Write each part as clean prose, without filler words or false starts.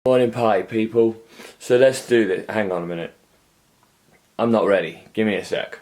Morning party people. So let's do this. Hang on a minute. I'm not ready. Give me a sec.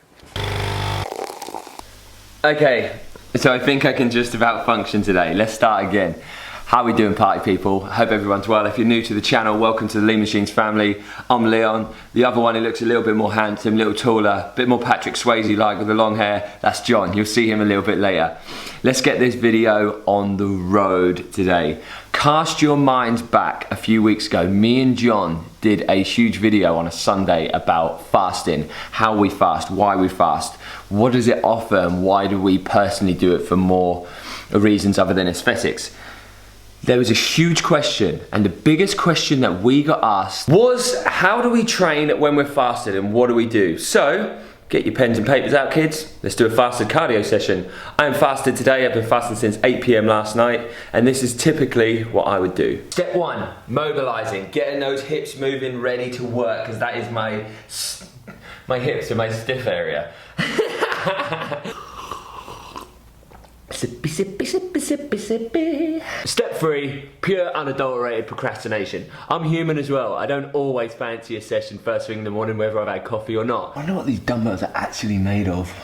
Okay, so I think I can just about function today. Let's start again. How are we doing party people? Hope everyone's well. If you're new to the channel, welcome to the TheLeanMachines family. I'm Leon. The other one who looks a little bit more handsome, a little taller, a bit more Patrick Swayze like with the long hair, that's John. You'll see him a little bit later. Let's get this video on the road today. Cast your minds back a few weeks ago. Me and John did a huge video on a Sunday about fasting, how we fast, why we fast, what does it offer, and why do we personally do it for more reasons other than aesthetics. There was a huge question, and the biggest question that we got asked was, how do we train when we're fasted and what do we do? So, get your pens and papers out, kids. Let's do a fasted cardio session. I am fasted today. I've been fasting since 8 PM last night, and this is typically what I would do. Step one, mobilizing, getting those hips moving, ready to work, because that is my hips are my stiff area. Sippy, sippy, sippy, sippy, sippy. Step three, pure unadulterated procrastination. I'm human as well. I don't always fancy a session first thing in the morning, whether I've had coffee or not. I wonder what these dumbbells are actually made of.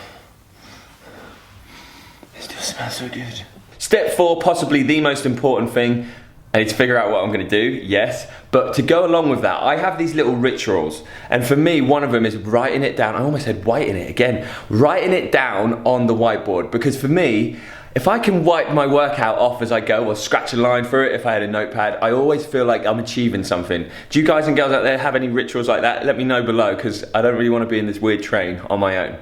They still smell so good. Step four, possibly the most important thing. I need to figure out what I'm gonna do, yes. But to go along with that, I have these little rituals. And for me, one of them is writing it down. I almost said whiting it again. Writing it down on the whiteboard. Because for me, if I can wipe my workout off as I go or scratch a line through it if I had a notepad, I always feel like I'm achieving something. Do you guys and girls out there have any rituals like that? Let me know below, because I don't really want to be in this weird train on my own.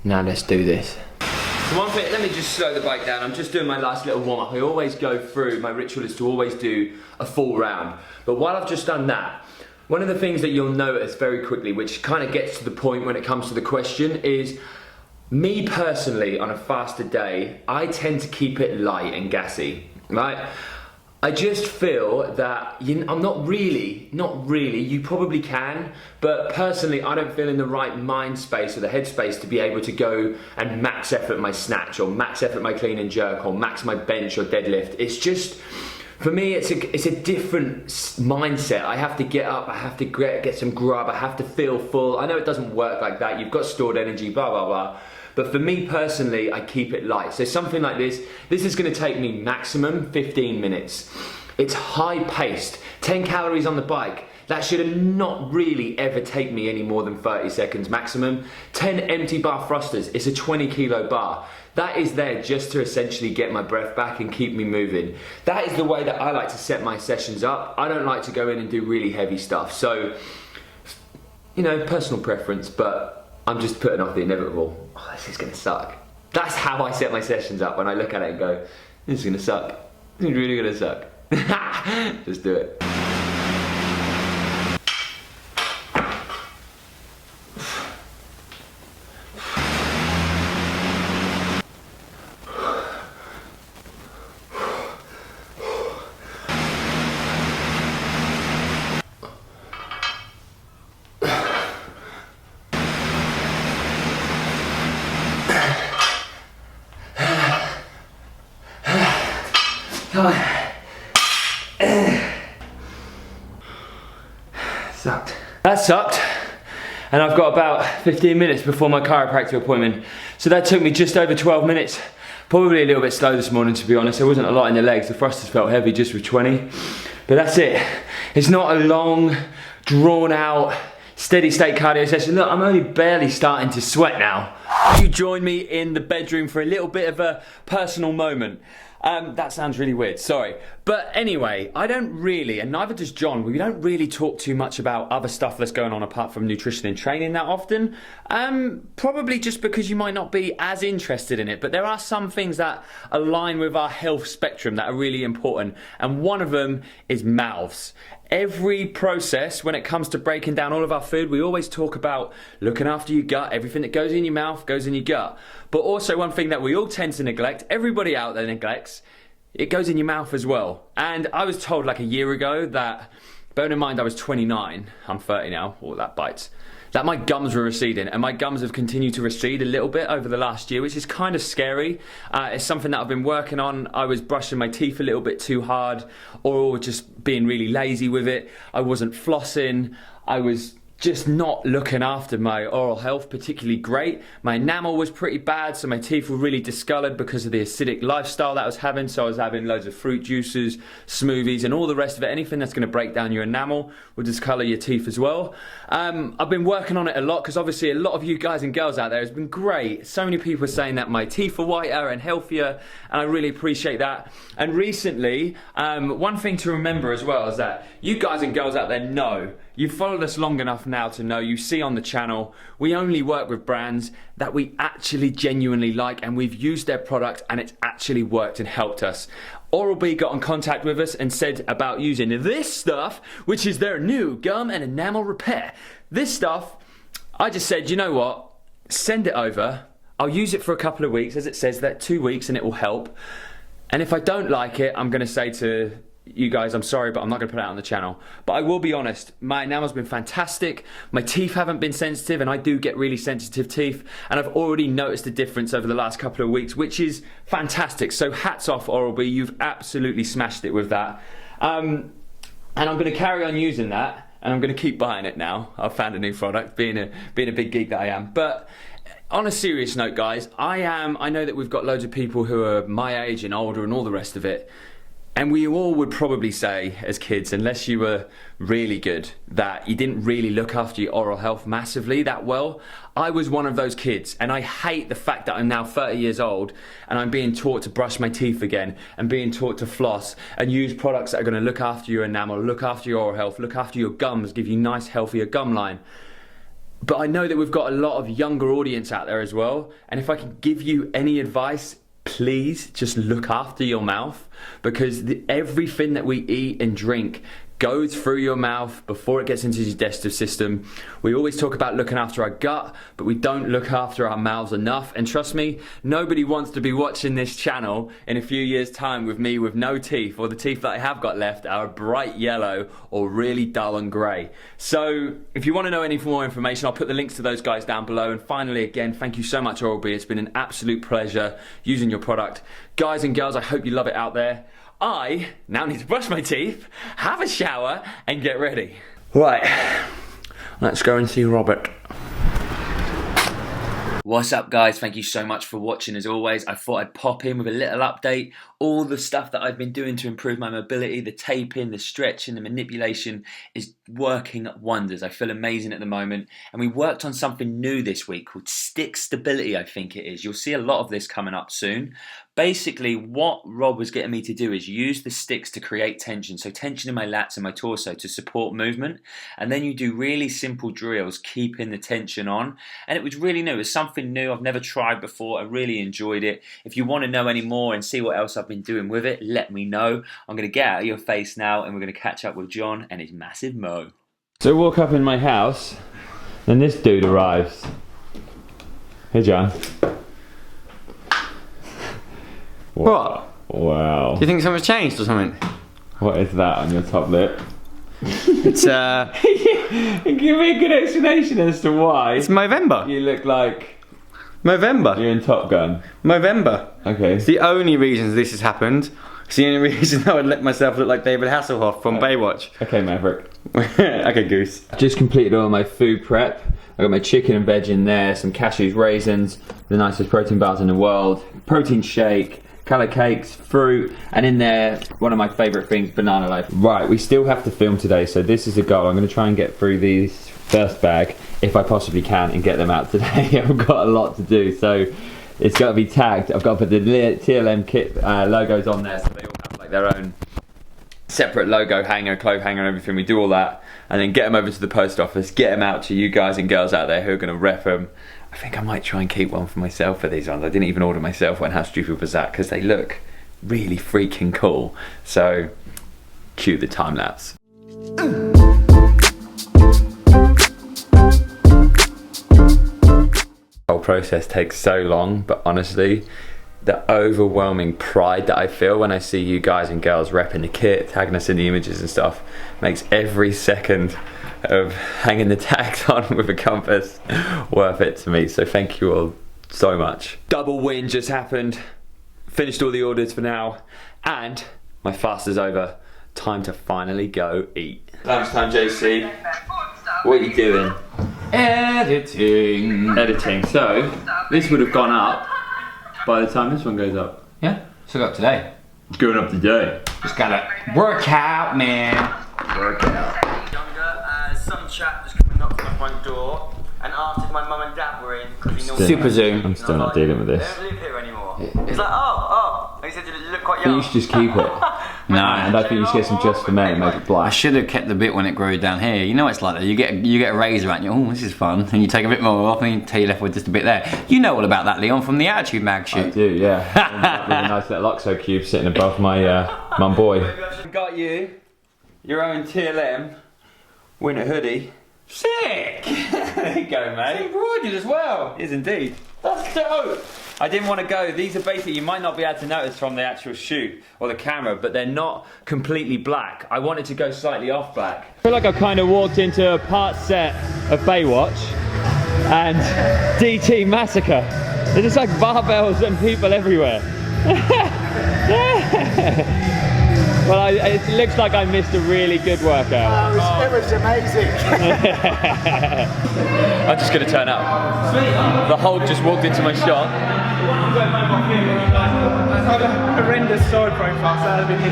Now let's do this. So one thing, let me just slow the bike down. I'm just doing my last little warm up. I always go through, my ritual is to always do a full round. But while I've just done that, one of the things that you'll notice very quickly, which kind of gets to the point when it comes to the question, is me personally on a fasted day, I tend to keep it light and gassy, right? I just feel that I'm not really, you probably can, but personally I don't feel in the right mind space or the head space to be able to go and max effort my snatch or max effort my clean and jerk or max my bench or deadlift. It's just, for me it's a different mindset. I have to get up, I have to get some grub, I have to feel full. I know it doesn't work like that, you've got stored energy, blah, blah, blah. But for me personally, I keep it light. So something like this is gonna take me maximum 15 minutes. It's high paced, 10 calories on the bike. That should not really ever take me any more than 30 seconds maximum. 10 empty bar thrusters, it's a 20 kilo bar. That is there just to essentially get my breath back and keep me moving. That is the way that I like to set my sessions up. I don't like to go in and do really heavy stuff. So, you know, personal preference, but I'm just putting off the inevitable. Oh, this is gonna suck. That's how I set my sessions up when I look at it and go, this is gonna suck. This is really gonna suck. Just do it. Sucked. That sucked. And I've got about 15 minutes before my chiropractor appointment. So that took me just over 12 minutes. Probably a little bit slow this morning, to be honest. There wasn't a lot in the legs. The thrusters felt heavy just with 20. But that's it. It's not a long, drawn out, steady state cardio session. Look, I'm only barely starting to sweat now. You join me in the bedroom for a little bit of a personal moment. That sounds really weird, sorry. But anyway, I don't really, and neither does John, we don't really talk too much about other stuff that's going on apart from nutrition and training that often. Probably just because you might not be as interested in it, but there are some things that align with our health spectrum that are really important, and one of them is mouths. Every process, when it comes to breaking down all of our food, we always talk about looking after your gut. Everything that goes in your mouth goes in your gut. But also one thing that we all tend to neglect, everybody out there neglects, it goes in your mouth as well. And I was told like a year ago that, bearing in mind I was 29, I'm 30 now, oh that bites. that my gums were receding, and my gums have continued to recede a little bit over the last year, which is kind of scary. It's something that I've been working on. I was brushing my teeth a little bit too hard, or just being really lazy with it. I wasn't flossing. I was just not looking after my oral health particularly great. My enamel was pretty bad, so my teeth were really discoloured because of the acidic lifestyle that I was having. So I was having loads of fruit juices, smoothies, and all the rest of it. Anything that's going to break down your enamel will discolour your teeth as well. I've been working on it a lot because obviously a lot of you guys and girls out there has been great. So many people are saying that my teeth are whiter and healthier, and I really appreciate that. And recently, one thing to remember as well is that you guys and girls out there know, you've followed us long enough now to know, you see on the channel, we only work with brands that we actually genuinely like, and we've used their product and it's actually worked and helped us. Oral-B got in contact with us and said about using this stuff, which is their new gum and enamel repair. This stuff, I just said, you know what, send it over. I'll use it for a couple of weeks, as it says that 2 weeks, and it will help. And if I don't like it, I'm gonna say to you guys, I'm sorry, but I'm not going to put it out on the channel. But I will be honest, my enamel's been fantastic. My teeth haven't been sensitive, and I do get really sensitive teeth, and I've already noticed a difference over the last couple of weeks, which is fantastic. So hats off, Oral-B, you've absolutely smashed it with that. And I'm going to carry on using that, and I'm going to keep buying it now. I've found a new product, being a big geek that I am. But on a serious note, guys, I know that we've got loads of people who are my age and older and all the rest of it. And we all would probably say, as kids, unless you were really good, that you didn't really look after your oral health massively that well. I was one of those kids, and I hate the fact that I'm now 30 years old and I'm being taught to brush my teeth again and being taught to floss and use products that are going to look after your enamel, look after your oral health, look after your gums, give you nice, healthier gum line. But I know that we've got a lot of younger audience out there as well, and if I can give you any advice, please just look after your mouth, because everything that we eat and drink goes through your mouth before it gets into your digestive system. We always talk about looking after our gut, but we don't look after our mouths enough. And trust me, nobody wants to be watching this channel in a few years' time with me with no teeth, or the teeth that I have got left are bright yellow or really dull and grey. So if you want to know any more information, I'll put the links to those guys down below. And finally, again, thank you so much, Oral-B. It's been an absolute pleasure using your product. Guys and girls, I hope you love it out there. I now need to brush my teeth, have a shower, and get ready. Right, let's go and see Robert. What's up, guys? Thank you so much for watching. As always, I thought I'd pop in with a little update. All the stuff that I've been doing to improve my mobility, the taping, the stretching, the manipulation is working wonders. I feel amazing at the moment. And we worked on something new this week called stick stability, I think it is. You'll see a lot of this coming up soon. Basically, what Rob was getting me to do is use the sticks to create tension. So tension in my lats and my torso to support movement. And then you do really simple drills, keeping the tension on. And it was really new. It was something new I've never tried before. I really enjoyed it. If you want to know any more and see what else I've been doing with it, let me know. I'm going to get out of your face now, and we're going to catch up with John and his massive mo. So I walk up in my house, and this dude arrives. Hey, John. What? Wow. Do you think something's changed or something? What is that on your top lip? It's Give me a good explanation as to why. It's Movember. You look like Movember. you're in Top Gun. Movember. Okay. It's the only reason this has happened. It's the only reason I would let myself look like David Hasselhoff from Baywatch. Okay, Maverick. Okay, Goose. Just completed all my food prep. I got my chicken and veg in there, some cashews, raisins, the nicest protein bars in the world, protein shake, colour cakes, fruit, and in there, one of my favourite things, banana loaf. Right, we still have to film today, so this is a goal. I'm going to try and get through these first bag, if I possibly can, and get them out today. I've got a lot to do, so it's got to be tagged. I've got to put the TLM kit logos on there, so they all have like their own separate logo hanger, clothes hanger, and everything. We do all that, and then get them over to the post office, get them out to you guys and girls out there who are going to rep them. I think I might try and keep one for myself for these ones. I didn't even order myself one. How stupid was that? Because they look really freaking cool. So, cue the time lapse. The whole process takes so long, but honestly, the overwhelming pride that I feel when I see you guys and girls repping the kit, tagging us in the images and stuff, makes every second of hanging the tags on with a compass worth it to me. So thank you all so much. Double win just happened. Finished all the orders for now, and my fast is over. Time to finally go eat. Lunchtime, JC. What are you doing? Editing. So this would have gone up by the time this one goes up. Yeah, so got today. It's going up today. Just gotta work out, man. Work out. Some chap just coming up to my front door and asked if my mum and dad were in because he normally Super zoom. I'm still not dealing with they this. don't live here anymore. He's like, oh. And he said you look quite I think young. you should just keep it. No, And I think you should get some just for men and make it I black. should have kept the bit when it grew down here. You know it's like that. You get a razor out and you, oh, this is fun. And you take a bit more off and you left with just a bit there. You know all about that, Leon, from the Attitude Mag I shoot. do, yeah. With a nice little OXO cube sitting above my mum boy. Got you your own TLM winter hoodie. Sick! There you go, mate. Embroidered as well. It is indeed. That's dope. I didn't want to go. These are basically, you might not be able to notice from the actual shoot or the camera, but they're not completely black. I wanted to go slightly off black. I feel like I've kind of walked into a part set of Baywatch and DT Massacre. There's just like barbells and people everywhere. Well, it looks like I missed a really good workout. It was amazing. I'm just going to turn up. The Hulk just walked into my shot. I had a horrendous side profile, so that would have been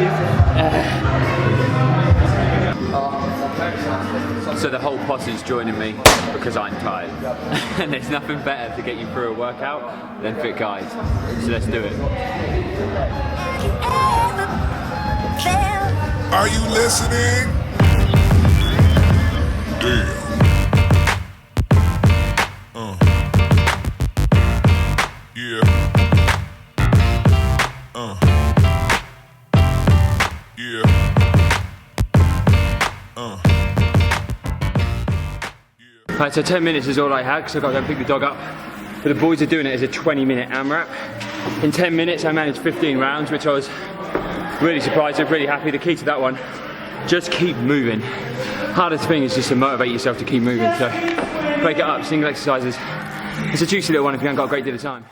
hideous. So the whole posse's joining me because I'm tired. And there's nothing better to get you through a workout than fit guys. So let's do it. Are you listening? Damn. Yeah. Yeah. Right, so 10 minutes is all I had because I've got to go pick the dog up. But the boys are doing it as a 20-minute AMRAP. In 10 minutes I managed 15 rounds, which I was really surprised with, really happy. The key to that one, just keep moving. Hardest thing is just to motivate yourself to keep moving. So break it up, single exercises. It's a juicy little one if you haven't got a great deal of time.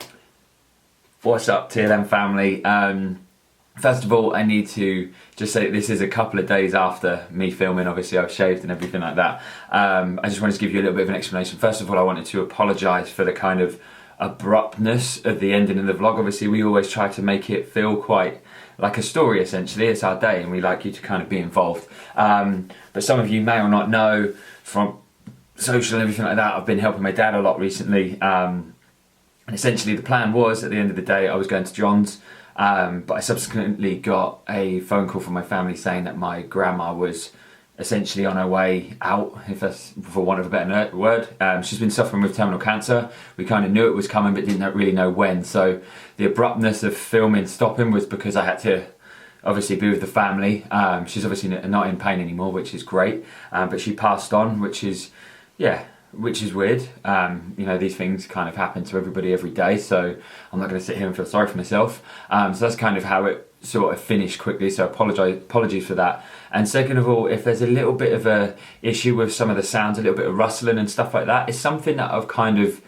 What's up, TLM family? First of all, I need to just say this is a couple of days after me filming. Obviously, I've shaved and everything like that. I just wanted to give you a little bit of an explanation. First of all, I wanted to apologise for the kind of abruptness of the ending of the vlog. Obviously, we always try to make it feel quite like a story, essentially. It's our day and we like you to kind of be involved. But some of you may or not know from social and everything like that, I've been helping my dad a lot recently. And essentially the plan was, at the end of the day, I was going to John's. But I subsequently got a phone call from my family saying that my grandma was essentially on her way out, if that's for want of a better word. She's been suffering with terminal cancer. We kind of knew it was coming but didn't really know when. So the abruptness of filming stopping was because I had to obviously be with the family. She's obviously not in pain anymore, which is great. But she passed on, which is weird. You know, these things kind of happen to everybody every day, so I'm not going to sit here and feel sorry for myself. So that's kind of how it sort of finished quickly, so apologies for that. And second of all, if there's a little bit of a issue with some of the sounds, a little bit of rustling and stuff like that, it's something that I've kind of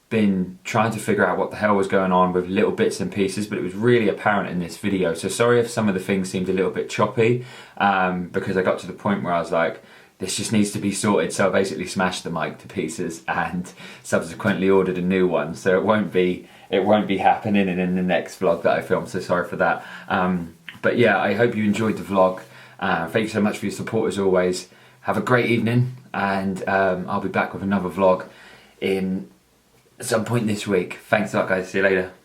been trying to figure out what the hell was going on with little bits and pieces, but it was really apparent in this video. So sorry if some of the things seemed a little bit choppy, because I got to the point where I was like, this just needs to be sorted. So I basically smashed the mic to pieces and subsequently ordered a new one. So it won't be happening in the next vlog that I film. So sorry for that. But yeah, I hope you enjoyed the vlog. Thank you so much for your support as always. Have a great evening, and I'll be back with another vlog in at some point this week. Thanks a lot, guys. See you later.